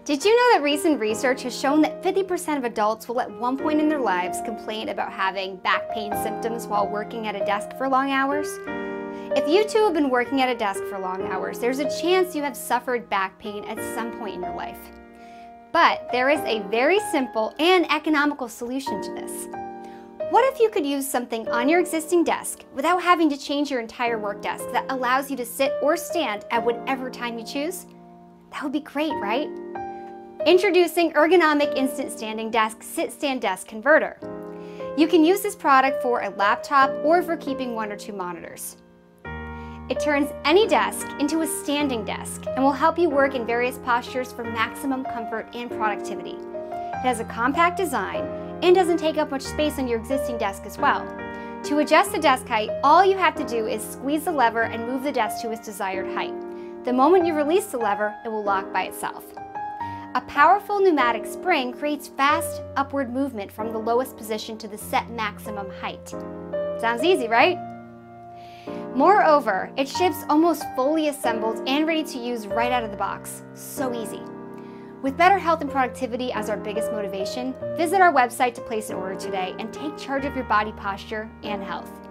Did you know that recent research has shown that 50% of adults will at one point in their lives complain about having back pain symptoms while working at a desk for long hours? If you too have been working at a desk for long hours, there's a chance you have suffered back pain at some point in your life. But there is a very simple and economical solution to this. What if you could use something on your existing desk without having to change your entire work desk that allows you to sit or stand at whatever time you choose? That would be great, right? Introducing Ergonomic Instant Standing Desk Sit-Stand Desk Converter. You can use this product for a laptop or for keeping 1 or 2 monitors. It turns any desk into a standing desk and will help you work in various postures for maximum comfort and productivity. It has a compact design and doesn't take up much space on your existing desk as well. To adjust the desk height, all you have to do is squeeze the lever and move the desk to its desired height. The moment you release the lever, it will lock by itself. A powerful pneumatic spring creates fast upward movement from the lowest position to the set maximum height. Sounds easy, right? Moreover, it ships almost fully assembled and ready to use right out of the box. So easy. With better health and productivity as our biggest motivation, visit our website to place an order today and take charge of your body posture and health.